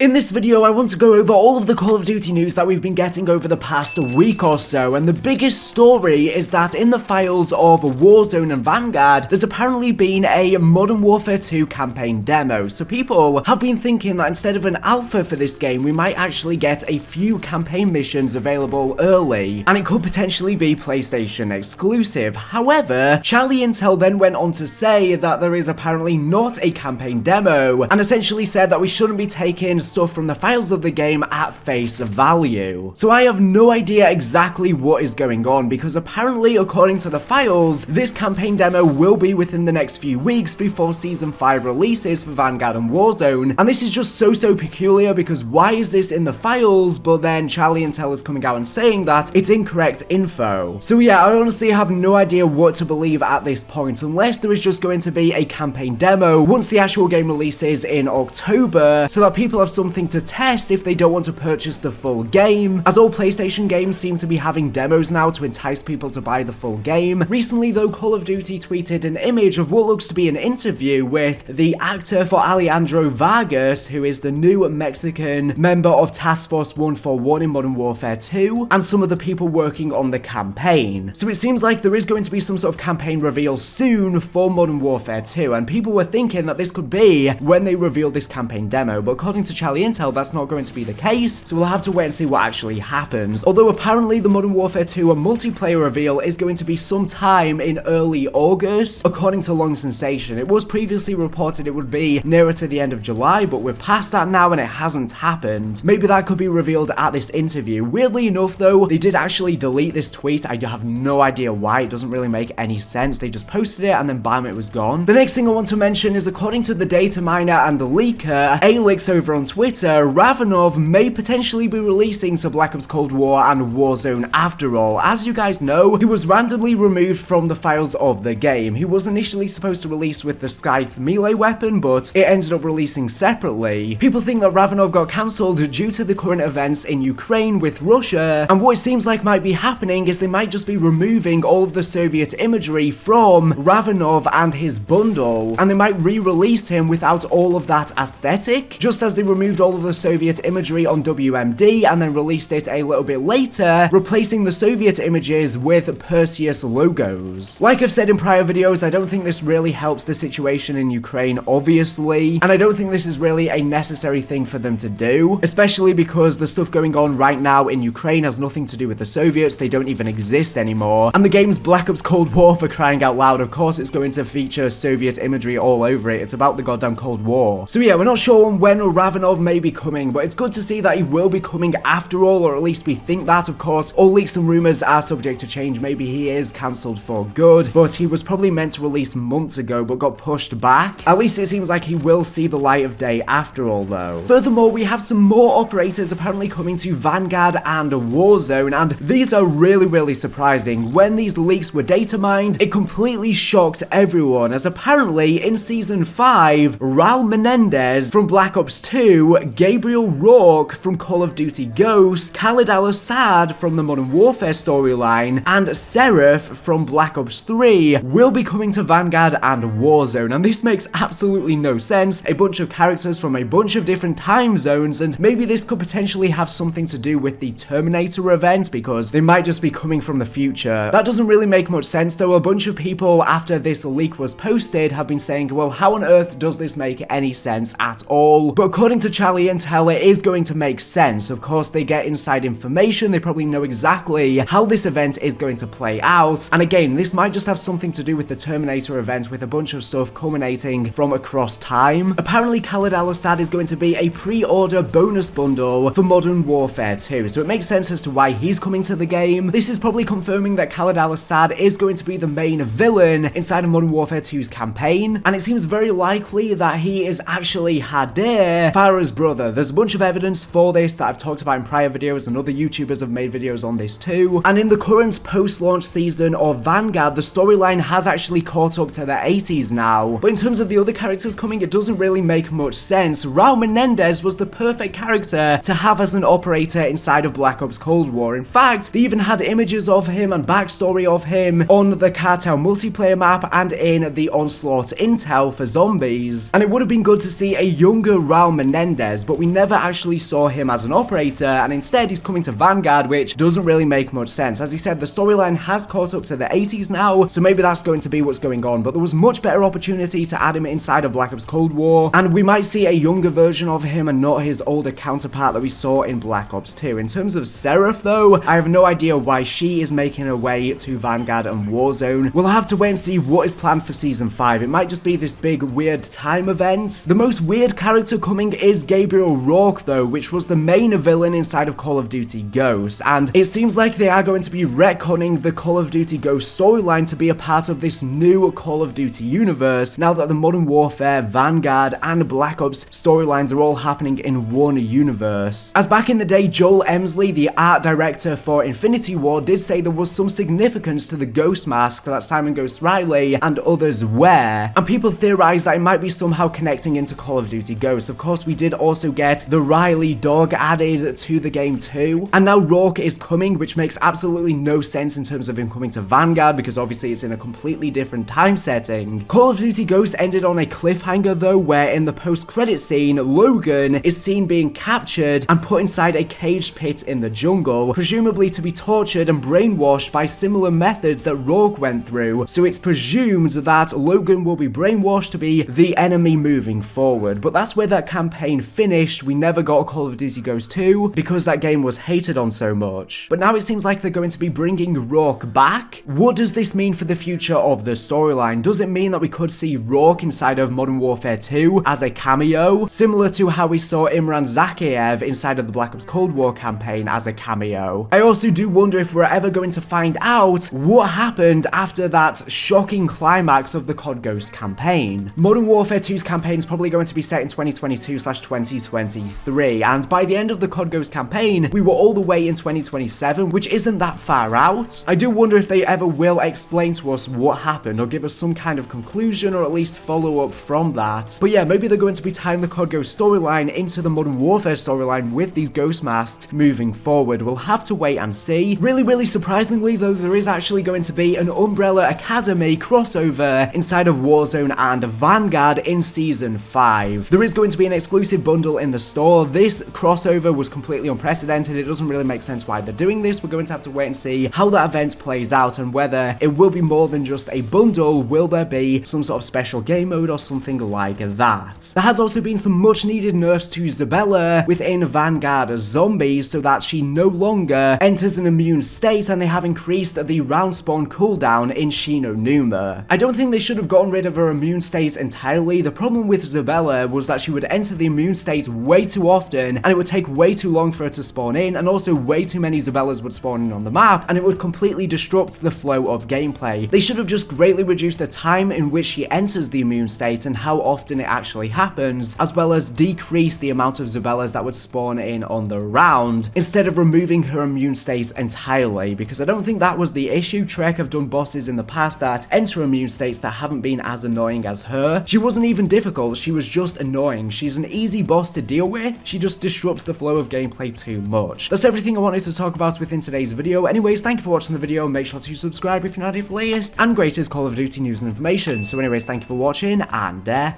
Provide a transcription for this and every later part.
In this video, I want to go over all of the Call of Duty news that we've been getting over the past week or so, and the biggest story is that in the files of Warzone and Vanguard, there's apparently been a Modern Warfare 2 campaign demo. So people have been thinking that instead of an alpha for this game, we might actually get a few campaign missions available early, and it could potentially be PlayStation exclusive. However, Charlie Intel then went on to say that there is apparently not a campaign demo, and essentially said that we shouldn't be taking stuff from the files of the game at face value. So I have no idea exactly what is going on, because apparently, according to the files, this campaign demo will be within the next few weeks before Season 5 releases for Vanguard and Warzone, and this is just so peculiar, because why is this in the files, but then Charlie Intel is coming out and saying that it's incorrect info. So yeah, I honestly have no idea what to believe at this point, unless there is just going to be a campaign demo once the actual game releases in October, so that people have something to test if they don't want to purchase the full game, as all PlayStation games seem to be having demos now to entice people to buy the full game. Recently though, Call of Duty tweeted an image of what looks to be an interview with the actor for Alejandro Vargas, who is the new Mexican member of Task Force 141 in Modern Warfare 2, and some of the people working on the campaign. So it seems like there is going to be some sort of campaign reveal soon for Modern Warfare 2, and people were thinking that this could be when they reveal this campaign demo, but according to Charlie Intel, that's not going to be the case, so we'll have to wait and see what actually happens. Although apparently the Modern Warfare 2 multiplayer reveal is going to be sometime in early August, according to Long Sensation. It was previously reported it would be nearer to the end of July, but we're past that now and it hasn't happened. Maybe that could be revealed at this interview. Weirdly enough though, they did actually delete this tweet. I have no idea why. It doesn't really make any sense. They just posted it and then bam, it was gone. The next thing I want to mention is, according to the data miner and leaker Alix over on Twitter, Ravenov may potentially be releasing to Black Ops Cold War and Warzone after all. As you guys know, he was randomly removed from the files of the game. He was initially supposed to release with the Scythe melee weapon, but it ended up releasing separately. People think that Ravenov got cancelled due to the current events in Ukraine with Russia, and what it seems like might be happening is they might just be removing all of the Soviet imagery from Ravenov and his bundle, and they might re-release him without all of that aesthetic, just as they removed all of the Soviet imagery on WMD and then released it a little bit later, replacing the Soviet images with Perseus logos. Like I've said in prior videos, I don't think this really helps the situation in Ukraine, obviously, and I don't think this is really a necessary thing for them to do, especially because the stuff going on right now in Ukraine has nothing to do with the Soviets. They don't even exist anymore, and the game's Black Ops Cold War, for crying out loud, of course it's going to feature Soviet imagery all over it. It's about the goddamn Cold War. So yeah, we're not sure on when Ravenov may be coming, but it's good to see that he will be coming after all, or at least we think that. Of course, all leaks and rumors are subject to change. Maybe he is cancelled for good, but he was probably meant to release months ago but got pushed back. At least it seems like he will see the light of day after all though. Furthermore, we have some more operators apparently coming to Vanguard and Warzone, and these are really surprising. When these leaks were data mined, it completely shocked everyone, as apparently in Season 5, Raul Menendez from Black Ops 2, Gabriel Rourke from Call of Duty Ghosts, Khalid Al-Assad from the Modern Warfare storyline, and Seraph from Black Ops 3 will be coming to Vanguard and Warzone, and this makes absolutely no sense. A bunch of characters from a bunch of different time zones, and maybe this could potentially have something to do with the Terminator event, because they might just be coming from the future. That doesn't really make much sense though. A bunch of people after this leak was posted have been saying, well, how on earth does this make any sense at all? But according to Charlie Intel, it is going to make sense. Of course, they get inside information. They probably know exactly how this event is going to play out, and again, this might just have something to do with the Terminator event, with a bunch of stuff culminating from across time. Apparently, Khalid Al-Assad is going to be a pre-order bonus bundle for Modern Warfare 2, so it makes sense as to why he's coming to the game. This is probably confirming that Khalid Al-Assad is going to be the main villain inside of Modern Warfare 2's campaign, and it seems very likely that he is actually Hadir, Farah's brother. There's a bunch of evidence for this that I've talked about in prior videos, and other YouTubers have made videos on this too, and in the current post-launch season of Vanguard, the storyline has actually caught up to the 80s now. But in terms of the other characters coming, it doesn't really make much sense. Raul Menendez was the perfect character to have as an operator inside of Black Ops Cold War. In fact, they even had images of him and backstory of him on the Cartel multiplayer map and in the Onslaught intel for Zombies, and it would have been good to see a younger Raul Menendez Menendez, but we never actually saw him as an operator, and instead he's coming to Vanguard, which doesn't really make much sense. As he said, the storyline has caught up to the 80s now, so maybe that's going to be what's going on, but there was much better opportunity to add him inside of Black Ops Cold War, and we might see a younger version of him and not his older counterpart that we saw in Black Ops 2. In terms of Seraph though, I have no idea why she is making her way to Vanguard and Warzone. We'll have to wait and see what is planned for Season 5. It might just be this big weird time event. The most weird character coming is Gabriel Rourke though, which was the main villain inside of Call of Duty Ghosts, and it seems like they are going to be retconning the Call of Duty Ghosts storyline to be a part of this new Call of Duty universe, now that the Modern Warfare, Vanguard, and Black Ops storylines are all happening in one universe. As back in the day, Joel Emsley, the art director for Infinity War, did say there was some significance to the ghost mask that Simon Ghost Riley and others wear, and people theorized that it might be somehow connecting into Call of Duty Ghosts. Of course, we did also get the Riley dog added to the game too, and now Rourke is coming, which makes absolutely no sense in terms of him coming to Vanguard, because obviously it's in a completely different time setting. Call of Duty Ghosts ended on a cliffhanger though, where in the post-credit scene, Logan is seen being captured and put inside a caged pit in the jungle, presumably to be tortured and brainwashed by similar methods that Rourke went through, so it's presumed that Logan will be brainwashed to be the enemy moving forward. But that's where that campaign finished. We never got Call of Duty Ghosts 2 because that game was hated on so much. But now it seems like they're going to be bringing Rourke back. What does this mean for the future of the storyline? Does it mean that we could see Rourke inside of Modern Warfare 2 as a cameo, similar to how we saw Imran Zakhaev inside of the Black Ops Cold War campaign as a cameo? I also do wonder if we're ever going to find out what happened after that shocking climax of the COD Ghosts campaign. Modern Warfare 2's campaign is probably going to be set in 2022/2023, and by the end of the COD Ghosts campaign, we were all the way in 2027, which isn't that far out. I do wonder if they ever will explain to us what happened, or give us some kind of conclusion, or at least follow up from that. But yeah, maybe they're going to be tying the COD Ghosts storyline into the Modern Warfare storyline with these ghost masks moving forward. We'll have to wait and see. Really surprisingly though, there is actually going to be an Umbrella Academy crossover inside of Warzone and Vanguard in Season 5. There is going to be an exclusive bundle in the store. This crossover was completely unprecedented. It doesn't really make sense why they're doing this. We're going to have to wait and see how that event plays out, and whether it will be more than just a bundle. Will there be some sort of special game mode or something like that? There has also been some much needed nerfs to Zabella within Vanguard Zombies, so that she no longer enters an immune state, and they have increased the round spawn cooldown in Shinonuma. I don't think they should have gotten rid of her immune state entirely. The problem with Zabella was that she would enter the immune state way too often, and it would take way too long for her to spawn in, and also way too many Zabellas would spawn in on the map, and it would completely disrupt the flow of gameplay. They should have just greatly reduced the time in which she enters the immune state and how often it actually happens, as well as decrease the amount of Zabellas that would spawn in on the round, instead of removing her immune state entirely, because I don't think that was the issue. Trek have done bosses in the past that enter immune states that haven't been as annoying as her. She wasn't even difficult, she was just annoying. She's an easy boss to deal with, she just disrupts the flow of gameplay too much. That's everything I wanted to talk about within today's video. Anyways, thank you for watching the video, make sure to subscribe if you're not here for the latest and greatest Call of Duty news and information. So anyways, thank you for watching, and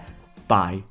bye.